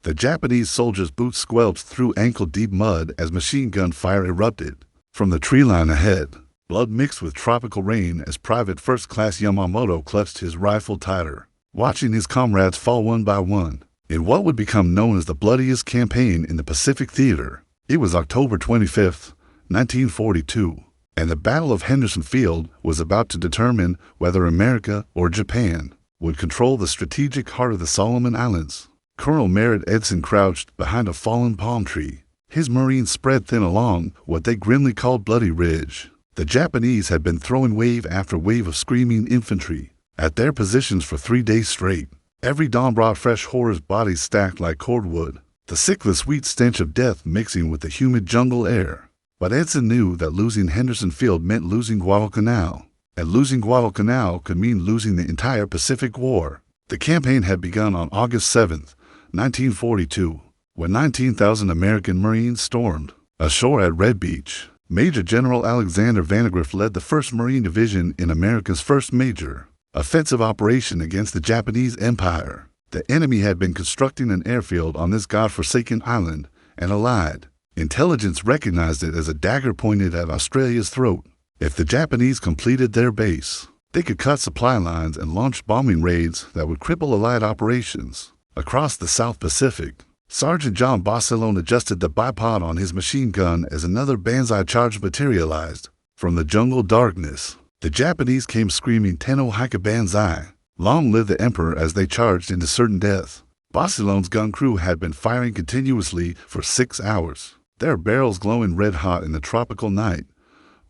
The Japanese soldiers' boots squelched through ankle-deep mud as machine gun fire erupted from the tree line ahead. Blood mixed with tropical rain as Private First Class Yamamoto clutched his rifle tighter, watching his comrades fall one by one. In what would become known as the bloodiest campaign in the Pacific Theater, it was October 25, 1942, and the Battle of Henderson Field was about to determine whether America or Japan would control the strategic heart of the Solomon Islands. Colonel Merritt Edson crouched behind a fallen palm tree, his Marines spread thin along what they grimly called Bloody Ridge. The Japanese had been throwing wave after wave of screaming infantry at their positions for 3 days straight. Every dawn brought fresh horrors, bodies stacked like cordwood, the sickly sweet stench of death mixing with the humid jungle air. But Edson knew that losing Henderson Field meant losing Guadalcanal, and losing Guadalcanal could mean losing the entire Pacific War. The campaign had begun on August 7, 1942, when 19,000 American Marines stormed ashore at Red Beach. Major General Alexander Vandegrift led the 1st Marine Division in America's first major offensive operation against the Japanese Empire. The enemy had been constructing an airfield on this godforsaken island, and Allied intelligence recognized it as a dagger pointed at Australia's throat. If the Japanese completed their base, they could cut supply lines and launch bombing raids that would cripple Allied operations across the South Pacific. Sergeant John Bossilone adjusted the bipod on his machine gun as another banzai charge materialized from the jungle darkness. The Japanese came screaming "Tenno Hika Banzai! Long live the Emperor!" as they charged into certain death. Bossilone's gun crew had been firing continuously for 6 hours, their barrels glowing red-hot in the tropical night,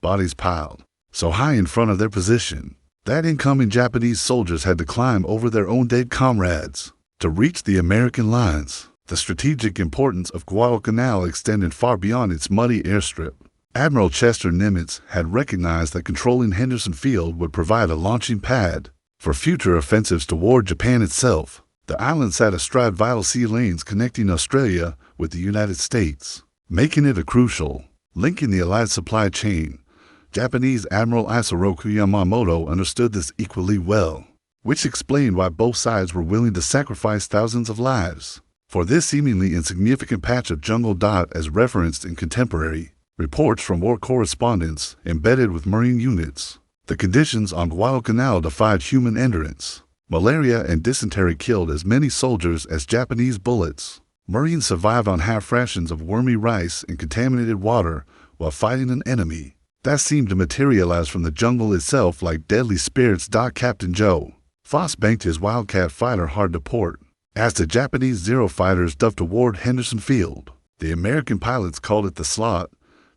bodies piled so high in front of their position that incoming Japanese soldiers had to climb over their own dead comrades to reach the American lines. The strategic importance of Guadalcanal extended far beyond its muddy airstrip. Admiral Chester Nimitz had recognized that controlling Henderson Field would provide a launching pad for future offensives toward Japan itself. The island sat astride vital sea lanes connecting Australia with the United States, making it a crucial link in the Allied supply chain. Japanese Admiral Isoroku Yamamoto understood this equally well, which explained why both sides were willing to sacrifice thousands of lives for this seemingly insignificant patch of jungle. As referenced in contemporary reports from war correspondents embedded with Marine units, the conditions on Guadalcanal defied human endurance. Malaria and dysentery killed as many soldiers as Japanese bullets. Marines survived on half rations of wormy rice and contaminated water while fighting an enemy that seemed to materialize from the jungle itself like deadly spirits. Captain Joe Foss banked his Wildcat fighter hard to port as the Japanese Zero fighters dove toward Henderson Field. The American pilots called it the slot,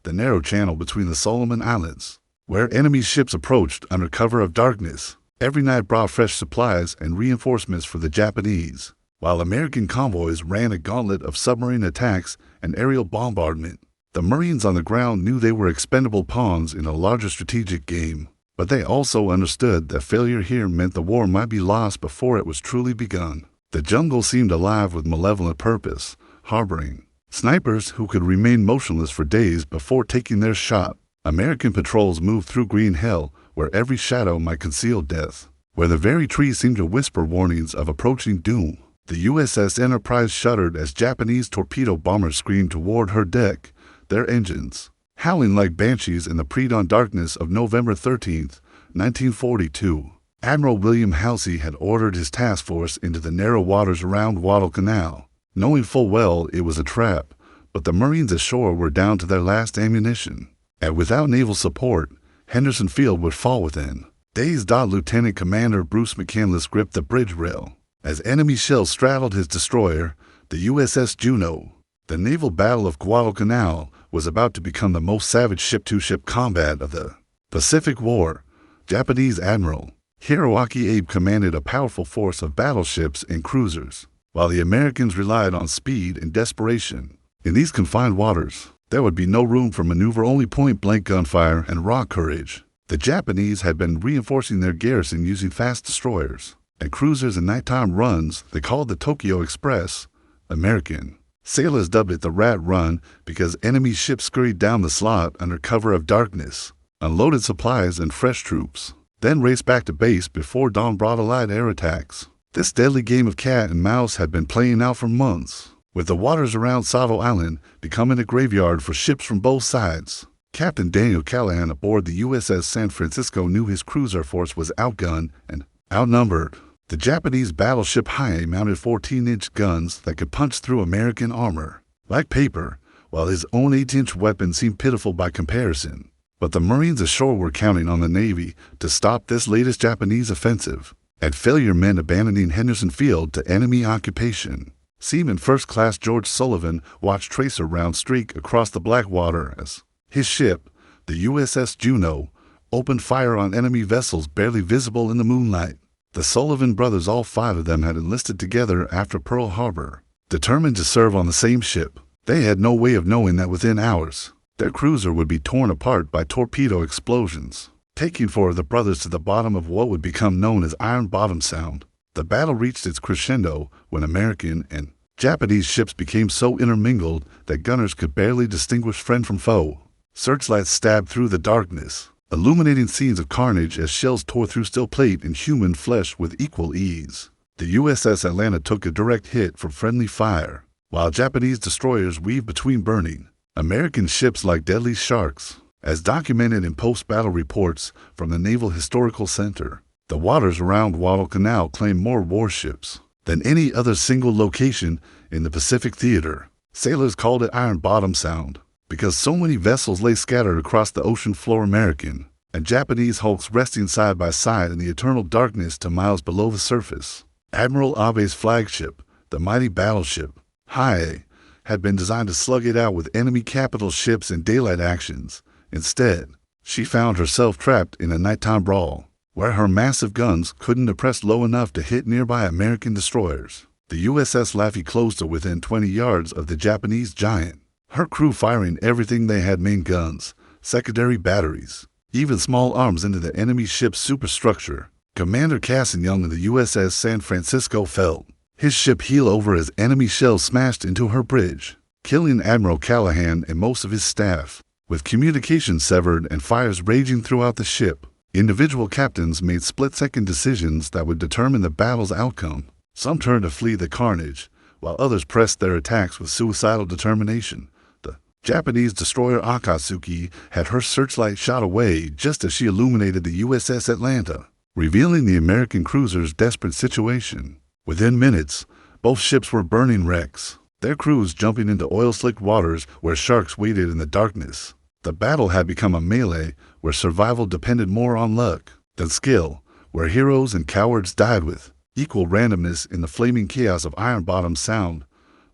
the narrow channel between the Solomon Islands, where enemy ships approached under cover of darkness. Every night brought fresh supplies and reinforcements for the Japanese, while American convoys ran a gauntlet of submarine attacks and aerial bombardment. The Marines on the ground knew they were expendable pawns in a larger strategic game, but they also understood that failure here meant the war might be lost before it was truly begun. The jungle seemed alive with malevolent purpose, harboring snipers who could remain motionless for days before taking their shot. American patrols moved through green hell, where every shadow might conceal death, where the very trees seemed to whisper warnings of approaching doom. The USS Enterprise shuddered as Japanese torpedo bombers screamed toward her deck, their engines howling like banshees in the pre-dawn darkness of November 13, 1942. Admiral William Halsey had ordered his task force into the narrow waters around Guadalcanal, knowing full well it was a trap, but the Marines ashore were down to their last ammunition, and without naval support, Henderson Field would fall within days. Lieutenant Commander Bruce McCandless gripped the bridge rail as enemy shells straddled his destroyer, the USS Juno. The naval battle of Guadalcanal was about to become the most savage ship-to-ship combat of the Pacific War. Japanese Admiral Hiroaki Abe commanded a powerful force of battleships and cruisers, while the Americans relied on speed and desperation. In these confined waters, there would be no room for maneuver, only point-blank gunfire and raw courage. The Japanese had been reinforcing their garrison using fast destroyers and cruisers and nighttime runs they called the Tokyo Express. American sailors dubbed it the Rat Run because enemy ships scurried down the slot under cover of darkness, unloaded supplies and fresh troops, then raced back to base before dawn brought Allied air attacks. This deadly game of cat and mouse had been playing out for months, with the waters around Savo Island becoming a graveyard for ships from both sides. Captain Daniel Callahan aboard the USS San Francisco knew his cruiser force was outgunned and outnumbered. The Japanese battleship Haie mounted 14-inch guns that could punch through American armor like paper, while his own 8-inch weapon seemed pitiful by comparison. But the Marines ashore were counting on the Navy to stop this latest Japanese offensive, and failure meant abandoning Henderson Field to enemy occupation. Seaman First Class George Sullivan watched tracer rounds streak across the black water as his ship, the USS Juneau, opened fire on enemy vessels barely visible in the moonlight. The Sullivan brothers, all 5 of them, had enlisted together after Pearl Harbor, determined to serve on the same ship. They had no way of knowing that within hours, their cruiser would be torn apart by torpedo explosions, taking 4 of the brothers to the bottom of what would become known as Iron Bottom Sound. The battle reached its crescendo when American and Japanese ships became so intermingled that gunners could barely distinguish friend from foe. Searchlights stabbed through the darkness, illuminating scenes of carnage as shells tore through steel plate and human flesh with equal ease. The USS Atlanta took a direct hit from friendly fire, while Japanese destroyers weaved between burning American ships like deadly sharks, as documented in post-battle reports from the Naval Historical Center. The waters around Guadalcanal claimed more warships than any other single location in the Pacific Theater. Sailors called it Iron Bottom Sound because so many vessels lay scattered across the ocean floor, American and Japanese hulks resting side by side in the eternal darkness to miles below the surface. Admiral Abe's flagship, the mighty battleship Haie, had been designed to slug it out with enemy capital ships in daylight actions. Instead, she found herself trapped in a nighttime brawl, where her massive guns couldn't depress low enough to hit nearby American destroyers. The USS Laffey closed to within 20 yards of the Japanese giant, her crew firing everything they had: main guns, secondary batteries, even small arms into the enemy ship's superstructure. Commander Casson Young of the USS San Francisco felt his ship heel over as enemy shells smashed into her bridge, killing Admiral Callahan and most of his staff. With communications severed and fires raging throughout the ship, individual captains made split-second decisions that would determine the battle's outcome. Some turned to flee the carnage, while others pressed their attacks with suicidal determination. The Japanese destroyer Akatsuki had her searchlight shot away just as she illuminated the USS Atlanta, revealing the American cruiser's desperate situation. Within minutes, both ships were burning wrecks, their crews jumping into oil-slicked waters where sharks waited in the darkness. The battle had become a melee where survival depended more on luck than skill, where heroes and cowards died with equal randomness in the flaming chaos of Iron Bottom Sound.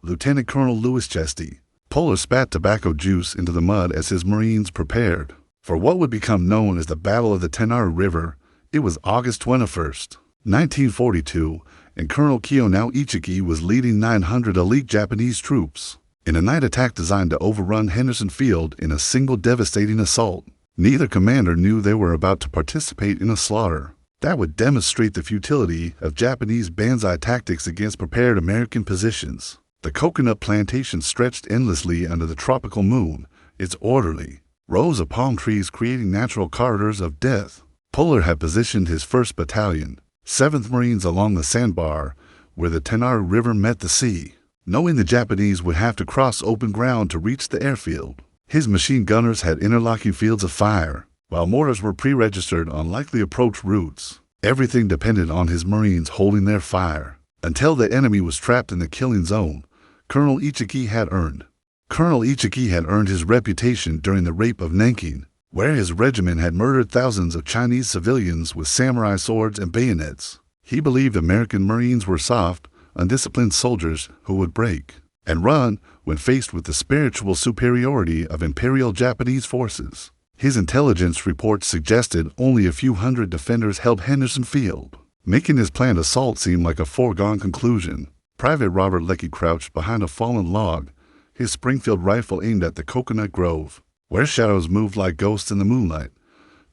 Lieutenant Colonel Louis Chesty Polar spat tobacco juice into the mud as his Marines prepared for what would become known as the Battle of the Tenaru River. It was August 21st, 1942, and Colonel Kiyonao Ichiki was leading 900 elite Japanese troops in a night attack designed to overrun Henderson Field in a single devastating assault. Neither commander knew they were about to participate in a slaughter that would demonstrate the futility of Japanese banzai tactics against prepared American positions. The coconut plantation stretched endlessly under the tropical moon, its orderly rows of palm trees creating natural corridors of death. Polar had positioned his 1st Battalion, 7th Marines, along the sandbar where the Tenaru River met the sea, knowing the Japanese would have to cross open ground to reach the airfield. His machine gunners had interlocking fields of fire, while mortars were pre-registered on likely approach routes. Everything depended on his Marines holding their fire until the enemy was trapped in the killing zone. Colonel Ichiki had earned his reputation during the rape of Nanking, where his regiment had murdered thousands of Chinese civilians with samurai swords and bayonets. He believed American Marines were soft, undisciplined soldiers who would break and run when faced with the spiritual superiority of Imperial Japanese forces. His intelligence reports suggested only a few hundred defenders held Henderson Field, making his planned assault seem like a foregone conclusion. Private Robert Leckie crouched behind a fallen log, his Springfield rifle aimed at the coconut grove, where shadows moved like ghosts in the moonlight.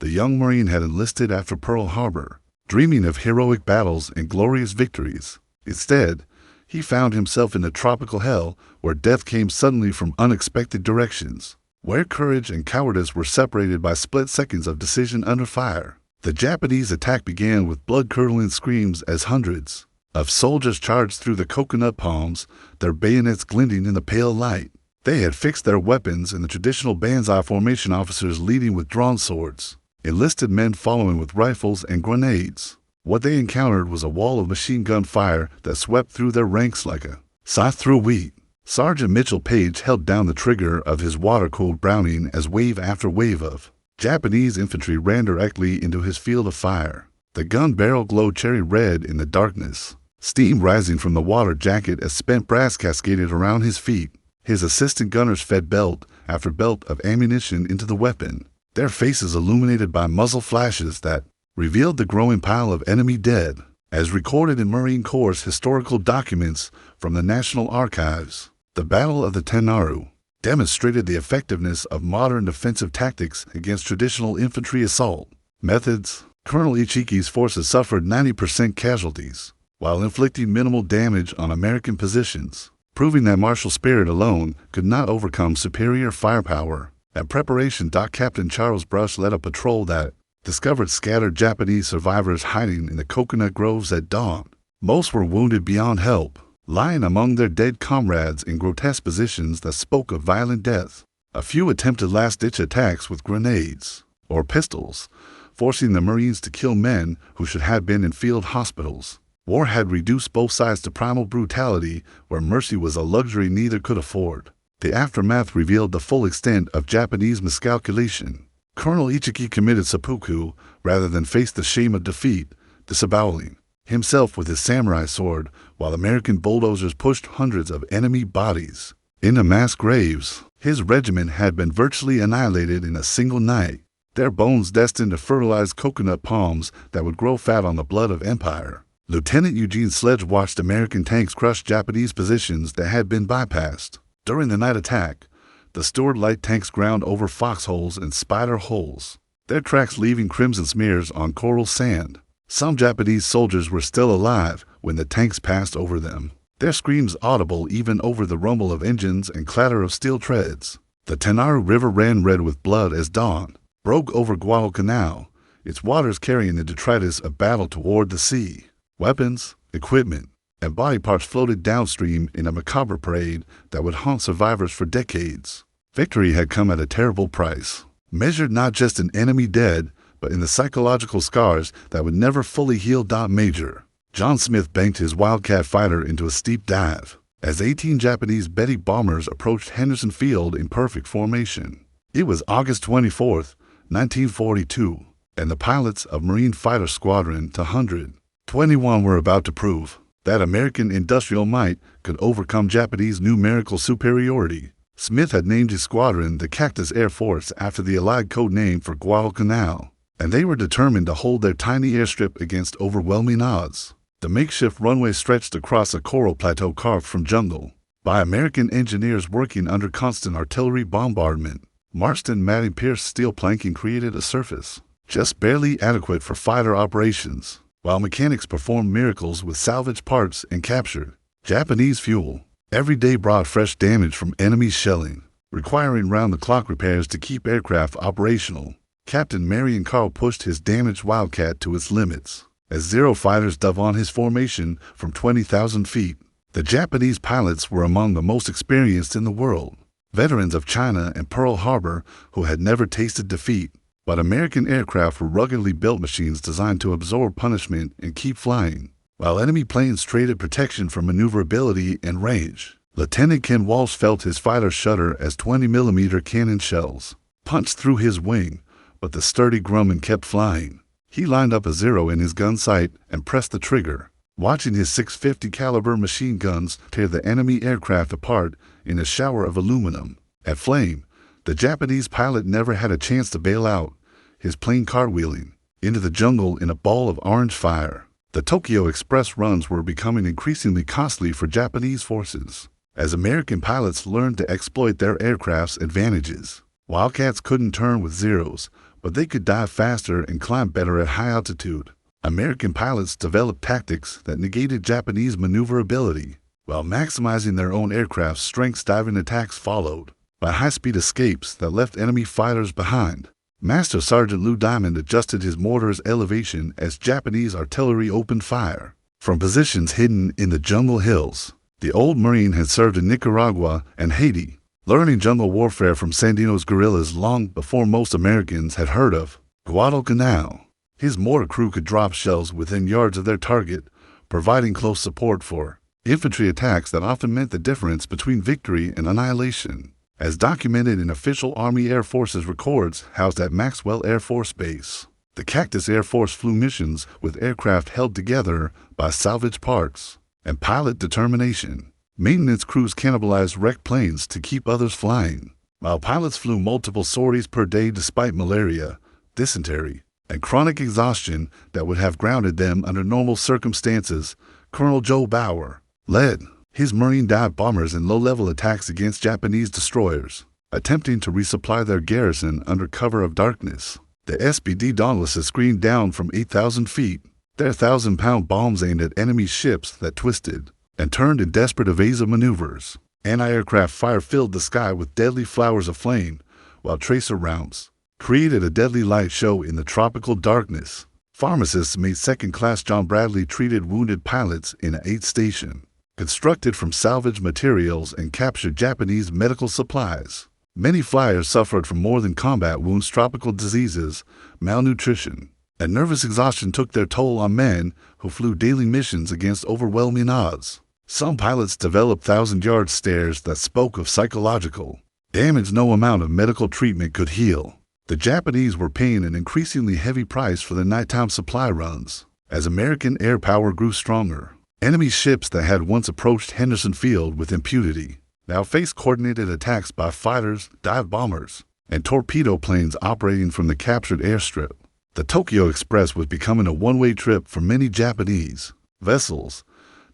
The young Marine had enlisted after Pearl Harbor, dreaming of heroic battles and glorious victories. Instead, he found himself in a tropical hell where death came suddenly from unexpected directions, where courage and cowardice were separated by split seconds of decision under fire. The Japanese attack began with blood-curdling screams as hundreds of soldiers charged through the coconut palms, their bayonets glinting in the pale light. They had fixed their weapons in the traditional banzai formation, officers leading with drawn swords, enlisted men following with rifles and grenades. What they encountered was a wall of machine gun fire that swept through their ranks like a scythe through wheat. Sergeant Mitchell Page held down the trigger of his water-cooled Browning as wave after wave of Japanese infantry ran directly into his field of fire. The gun barrel glowed cherry red in the darkness, steam rising from the water jacket as spent brass cascaded around his feet. His assistant gunners fed belt after belt of ammunition into the weapon, their faces illuminated by muzzle flashes that revealed the growing pile of enemy dead, as recorded in Marine Corps' historical documents from the National Archives. The Battle of the Tenaru demonstrated the effectiveness of modern defensive tactics against traditional infantry assault methods. Colonel Ichiki's forces suffered 90% casualties, while inflicting minimal damage on American positions, proving that martial spirit alone could not overcome superior firepower. At preparation, Captain Charles Brush led a patrol that discovered scattered Japanese survivors hiding in the coconut groves at dawn. Most were wounded beyond help, lying among their dead comrades in grotesque positions that spoke of violent death. A few attempted last-ditch attacks with grenades or pistols, forcing the Marines to kill men who should have been in field hospitals. War had reduced both sides to primal brutality, where mercy was a luxury neither could afford. The aftermath revealed the full extent of Japanese miscalculation. Colonel Ichiki committed seppuku rather than face the shame of defeat, disaboweling himself with his samurai sword, while American bulldozers pushed hundreds of enemy bodies into mass graves. His regiment had been virtually annihilated in a single night, their bones destined to fertilize coconut palms that would grow fat on the blood of empire. Lieutenant Eugene Sledge watched American tanks crush Japanese positions that had been bypassed. During the night attack, the Stuart light tanks ground over foxholes and spider holes, their tracks leaving crimson smears on coral sand. Some Japanese soldiers were still alive when the tanks passed over them, their screams audible even over the rumble of engines and clatter of steel treads. The Tenaru River ran red with blood as dawn broke over Guadalcanal, its waters carrying the detritus of battle toward the sea. Weapons, equipment, and body parts floated downstream in a macabre parade that would haunt survivors for decades. Victory had come at a terrible price, measured not just in enemy dead, but in the psychological scars that would never fully heal. Major John Smith banked his Wildcat fighter into a steep dive as 18 Japanese Betty bombers approached Henderson Field in perfect formation. It was August 24, 1942, and the pilots of Marine Fighter Squadron 221 were about to prove that American industrial might could overcome Japanese numerical superiority. Smith had named his squadron the Cactus Air Force after the Allied code name for Guadalcanal, and they were determined to hold their tiny airstrip against overwhelming odds. The makeshift runway stretched across a coral plateau carved from jungle by American engineers working under constant artillery bombardment. Marston Matty Pierce steel planking created a surface just barely adequate for fighter operations, while mechanics performed miracles with salvaged parts and captured Japanese fuel. Every day brought fresh damage from enemy shelling, requiring round-the-clock repairs to keep aircraft operational. Captain Marion Carl pushed his damaged Wildcat to its limits as Zero fighters dove on his formation from 20,000 feet. The Japanese pilots were among the most experienced in the world, veterans of China and Pearl Harbor who had never tasted defeat. But American aircraft were ruggedly built machines designed to absorb punishment and keep flying, while enemy planes traded protection for maneuverability and range. Lieutenant Ken Walsh felt his fighter shudder as 20mm cannon shells punched through his wing, but the sturdy Grumman kept flying. He lined up a Zero in his gun sight and pressed the trigger, watching his .650 caliber machine guns tear the enemy aircraft apart in a shower of aluminum. At flame, the Japanese pilot never had a chance to bail out, his plane cartwheeling into the jungle in a ball of orange fire. The Tokyo Express runs were becoming increasingly costly for Japanese forces, as American pilots learned to exploit their aircraft's advantages. Wildcats couldn't turn with Zeros, but they could dive faster and climb better at high altitude. American pilots developed tactics that negated Japanese maneuverability, while maximizing their own aircraft's strengths. Diving attacks followed by high-speed escapes that left enemy fighters behind. Master Sergeant Lou Diamond adjusted his mortar's elevation as Japanese artillery opened fire, From positions hidden in the jungle hills, the old Marine had served in Nicaragua and Haiti, learning jungle warfare from Sandino's guerrillas long before most Americans had heard of Guadalcanal. His mortar crew could drop shells within yards of their target, providing close support for infantry attacks that often meant the difference between victory and annihilation, as documented in official Army Air Forces records housed at Maxwell Air Force Base. The Cactus Air Force flew missions with aircraft held together by salvage parts and pilot determination. Maintenance crews cannibalized wrecked planes to keep others flying, while pilots flew multiple sorties per day despite malaria, dysentery, and chronic exhaustion that would have grounded them under normal circumstances. Colonel Joe Bauer led his Marine dive bombers in low-level attacks against Japanese destroyers, attempting to resupply their garrison under cover of darkness. The SBD Dauntlesses screened down from 8,000 feet, their 1,000-pound bombs aimed at enemy ships that twisted and turned in desperate evasive maneuvers. Anti-aircraft fire filled the sky with deadly flowers of flame, while tracer rounds created a deadly light show in the tropical darkness. Pharmacists made second-class John Bradley treated wounded pilots in an aid station, constructed from salvaged materials and captured Japanese medical supplies. Many flyers suffered from more than combat wounds. Tropical diseases, malnutrition, and nervous exhaustion took their toll on men who flew daily missions against overwhelming odds. Some pilots developed 1,000-yard stares that spoke of psychological damage no amount of medical treatment could heal. The Japanese were paying an increasingly heavy price for their nighttime supply runs. As American air power grew stronger, enemy ships that had once approached Henderson Field with impunity now faced coordinated attacks by fighters, dive bombers, and torpedo planes operating from the captured airstrip. The Tokyo Express was becoming a one-way trip for many Japanese vessels,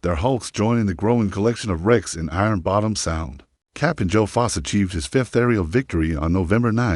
their hulks joining the growing collection of wrecks in Iron Bottom Sound. Captain Joe Foss achieved his 5th aerial victory on November 9,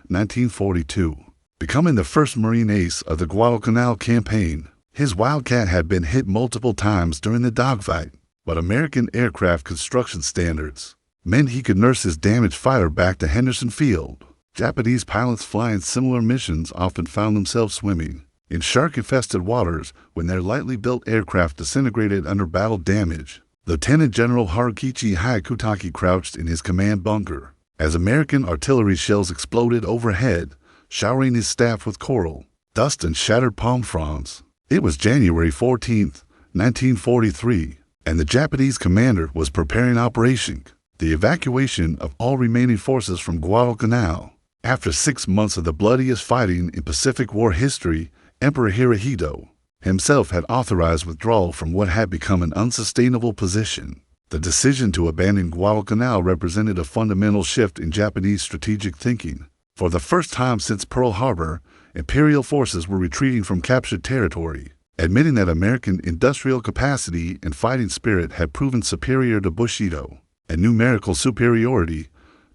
1942, becoming the first Marine ace of the Guadalcanal campaign. His Wildcat had been hit multiple times during the dogfight, but American aircraft construction standards meant he could nurse his damaged fighter back to Henderson Field. Japanese pilots flying similar missions often found themselves swimming in shark-infested waters when their lightly built aircraft disintegrated under battle damage. Lieutenant General Harukichi Hyakutake crouched in his command bunker as American artillery shells exploded overhead, showering his staff with coral, dust, and shattered palm fronds. It was January 14, 1943, and the Japanese commander was preparing Operation the evacuation of all remaining forces from Guadalcanal. After 6 months of the bloodiest fighting in Pacific War history, Emperor Hirohito himself had authorized withdrawal from what had become an unsustainable position. The decision to abandon Guadalcanal represented a fundamental shift in Japanese strategic thinking. For the first time since Pearl Harbor, Imperial forces were retreating from captured territory, admitting that American industrial capacity and fighting spirit had proven superior to Bushido and numerical superiority.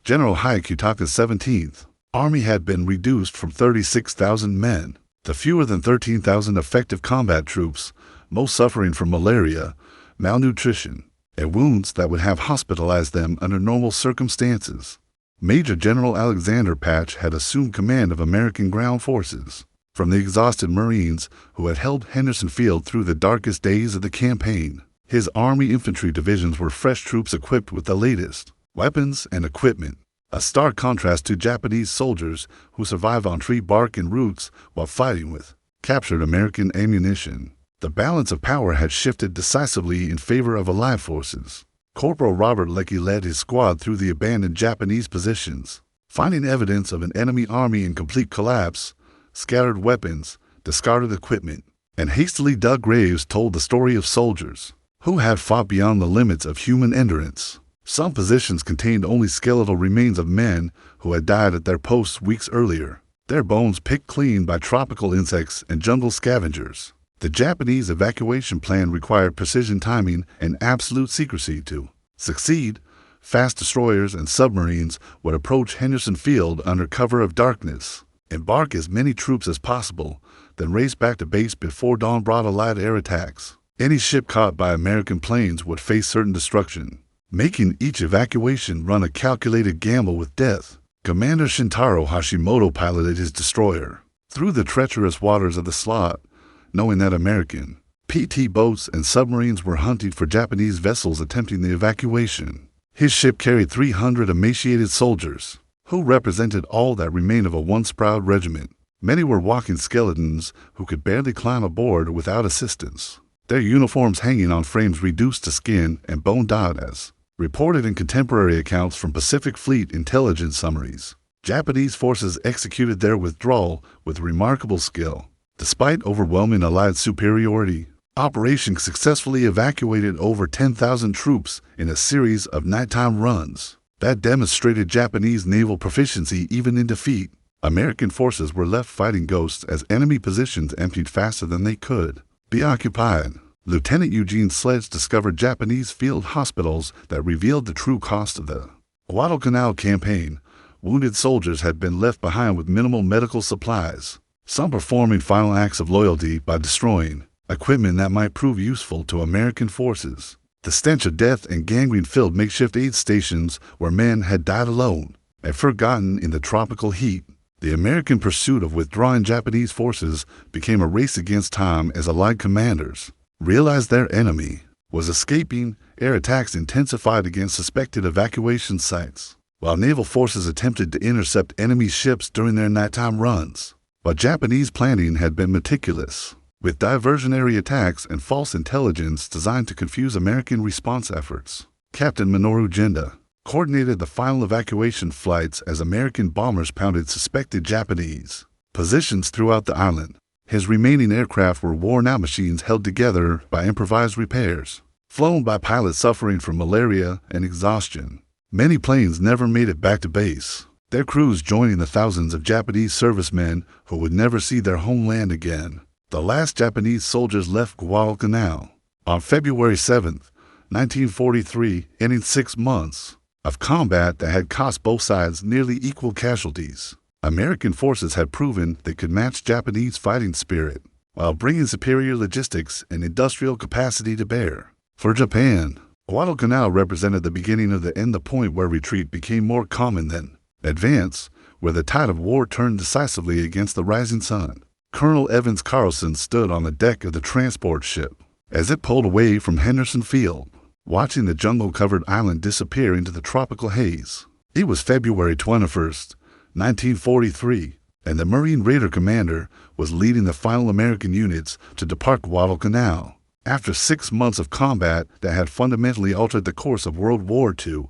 General Hyakutake's 17th Army had been reduced from 36,000 men to fewer than 13,000 effective combat troops, most suffering from malaria, malnutrition, and wounds that would have hospitalized them under normal circumstances. Major General Alexander Patch had assumed command of American ground forces from the exhausted Marines who had held Henderson Field through the darkest days of the campaign. His Army infantry divisions were fresh troops equipped with the latest weapons and equipment, a stark contrast to Japanese soldiers who survived on tree bark and roots while fighting with captured American ammunition. The balance of power had shifted decisively in favor of Allied forces. Corporal Robert Leckie led his squad through the abandoned Japanese positions, finding evidence of an enemy army in complete collapse. Scattered weapons, discarded equipment, and hastily dug graves told the story of soldiers who had fought beyond the limits of human endurance. Some positions contained only skeletal remains of men who had died at their posts weeks earlier, their bones picked clean by tropical insects and jungle scavengers. The Japanese evacuation plan required precision timing and absolute secrecy to succeed. Fast destroyers and submarines would approach Henderson Field under cover of darkness, embark as many troops as possible, then race back to base before dawn brought Allied air attacks. Any ship caught by American planes would face certain destruction, making each evacuation run a calculated gamble with death. Commander Shintaro Hashimoto piloted his destroyer through the treacherous waters of the slot, knowing that American PT boats and submarines were hunting for Japanese vessels attempting the evacuation. His ship carried 300 emaciated soldiers, who represented all that remained of a once proud regiment. Many were walking skeletons who could barely climb aboard without assistance, their uniforms hanging on frames reduced to skin and boned out as reported in contemporary accounts from Pacific Fleet intelligence summaries. Japanese forces executed their withdrawal with remarkable skill. Despite overwhelming Allied superiority, Operation successfully evacuated over 10,000 troops in a series of nighttime runs that demonstrated Japanese naval proficiency even in defeat. American forces were left fighting ghosts as enemy positions emptied faster than they could be occupied. Lieutenant Eugene Sledge discovered Japanese field hospitals that revealed the true cost of the Guadalcanal campaign. Wounded soldiers had been left behind with minimal medical supplies, some performing final acts of loyalty by destroying equipment that might prove useful to American forces. The stench of death and gangrene filled makeshift aid stations where men had died alone and forgotten in the tropical heat. The American pursuit of withdrawing Japanese forces became a race against time as Allied commanders realized their enemy was escaping. Air attacks intensified against suspected evacuation sites, while naval forces attempted to intercept enemy ships during their nighttime runs. But Japanese planning had been meticulous, with diversionary attacks and false intelligence designed to confuse American response efforts. Captain Minoru Genda coordinated the final evacuation flights as American bombers pounded suspected Japanese positions throughout the island. His remaining aircraft were worn-out machines held together by improvised repairs, flown by pilots suffering from malaria and exhaustion. Many planes never made it back to base, their crews joining the thousands of Japanese servicemen who would never see their homeland again. The last Japanese soldiers left Guadalcanal on February 7, 1943, ending 6 months of combat that had cost both sides nearly equal casualties. American forces had proven they could match Japanese fighting spirit while bringing superior logistics and industrial capacity to bear. For Japan, Guadalcanal represented the beginning of the end, the point where retreat became more common than advance, where the tide of war turned decisively against the rising sun. Colonel Evans Carlson stood on the deck of the transport ship as it pulled away from Henderson Field, watching the jungle-covered island disappear into the tropical haze. It was February 21st, 1943, and the Marine Raider commander was leading the final American units to depart Guadalcanal. After 6 months of combat that had fundamentally altered the course of World War II,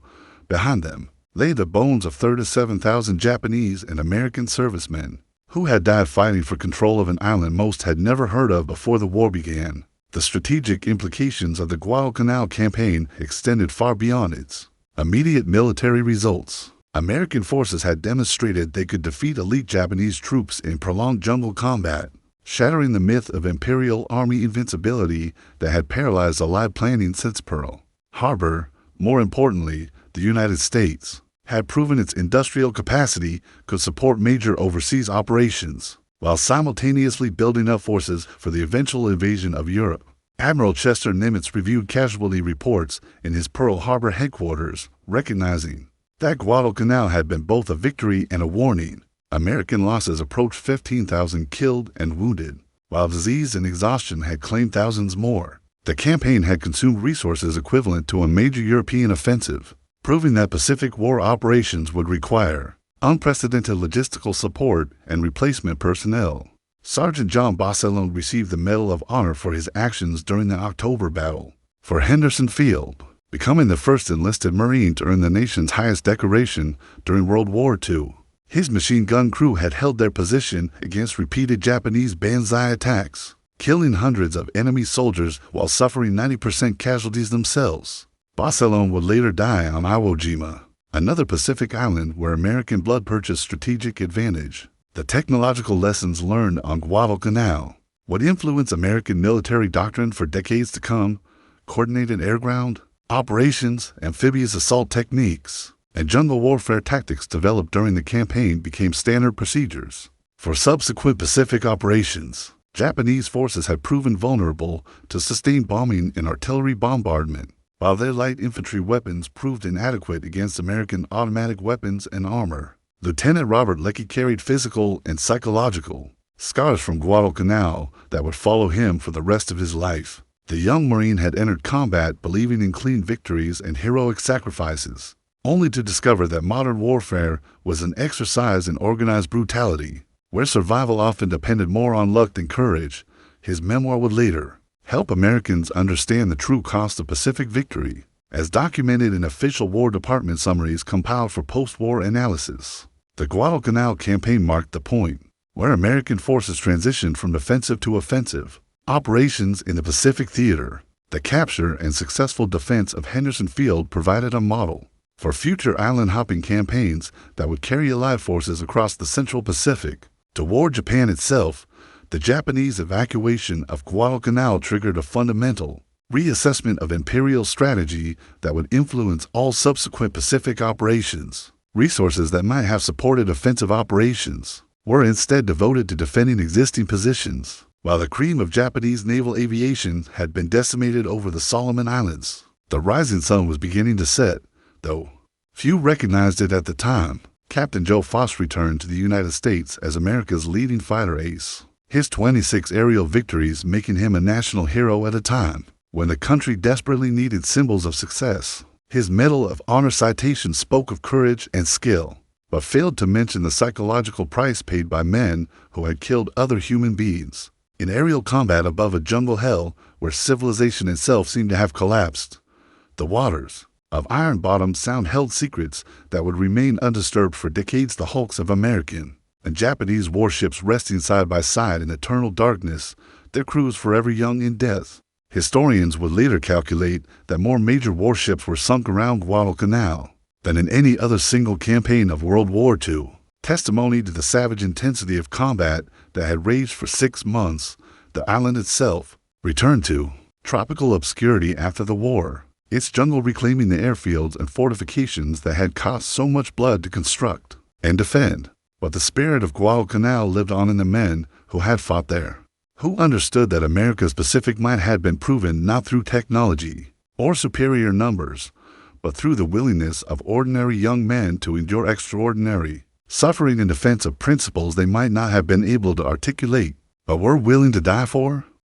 behind them lay the bones of 37,000 Japanese and American servicemen who had died fighting for control of an island most had never heard of before the war began. The strategic implications of the Guadalcanal campaign extended far beyond its immediate military results. American forces had demonstrated they could defeat elite Japanese troops in prolonged jungle combat, shattering the myth of Imperial Army invincibility that had paralyzed Allied planning since Pearl Harbor. More importantly, the United States had proven its industrial capacity could support major overseas operations, while simultaneously building up forces for the eventual invasion of Europe. Admiral Chester Nimitz reviewed casualty reports in his Pearl Harbor headquarters, recognizing that Guadalcanal had been both a victory and a warning. American losses approached 15,000 killed and wounded, while disease and exhaustion had claimed thousands more. The campaign had consumed resources equivalent to a major European offensive, proving that Pacific War operations would require unprecedented logistical support and replacement personnel. Sergeant John Bosselon received the Medal of Honor for his actions during the October Battle for Henderson Field, becoming the first enlisted Marine to earn the nation's highest decoration during World War II. His machine gun crew had held their position against repeated Japanese banzai attacks, killing hundreds of enemy soldiers while suffering 90% casualties themselves. Bosselon would later die on Iwo Jima, another Pacific island where American blood purchased strategic advantage. The technological lessons learned on Guadalcanal would influence American military doctrine for decades to come. Coordinated air-ground operations, amphibious assault techniques, and jungle warfare tactics developed during the campaign became standard procedures for subsequent Pacific operations. Japanese forces had proven vulnerable to sustained bombing and artillery bombardment, while their light infantry weapons proved inadequate against American automatic weapons and armor. Lieutenant Robert Leckie carried physical and psychological scars from Guadalcanal that would follow him for the rest of his life. The young Marine had entered combat believing in clean victories and heroic sacrifices, only to discover that modern warfare was an exercise in organized brutality, where survival often depended more on luck than courage. His memoir would later help Americans understand the true cost of Pacific victory, as documented in official War Department summaries compiled for post-war analysis. The Guadalcanal campaign marked the point where American forces transitioned from defensive to offensive operations in the Pacific theater. The capture and successful defense of Henderson Field provided a model for future island-hopping campaigns that would carry Allied forces across the Central Pacific. Toward Japan itself, the Japanese evacuation of Guadalcanal triggered a fundamental reassessment of imperial strategy that would influence all subsequent Pacific operations. Resources that might have supported offensive operations were instead devoted to defending existing positions, while the cream of Japanese naval aviation had been decimated over the Solomon Islands. The rising sun was beginning to set, though few recognized it at the time. Captain Joe Foss returned to the United States as America's leading fighter ace, his 26 aerial victories making him a national hero at a time when the country desperately needed symbols of success. His Medal of Honor citation spoke of courage and skill, but failed to mention the psychological price paid by men who had killed other human beings in aerial combat above a jungle hell where civilization itself seemed to have collapsed. The waters of Iron Bottom Sound held secrets that would remain undisturbed for decades. The hulks of American and Japanese warships resting side by side in eternal darkness, their crews forever young in death. Historians would later calculate that more major warships were sunk around Guadalcanal than in any other single campaign of World War II. Testimony to the savage intensity of combat that had raged for 6 months, the island itself returned to tropical obscurity after the war, its jungle reclaiming the airfields and fortifications that had cost so much blood to construct and defend. But the spirit of Guadalcanal lived on in the men who had fought there, who understood that America's Pacific might had been proven not through technology or superior numbers, but through the willingness of ordinary young men to endure extraordinary suffering in defense of principles they might not have been able to articulate, but were willing to die for.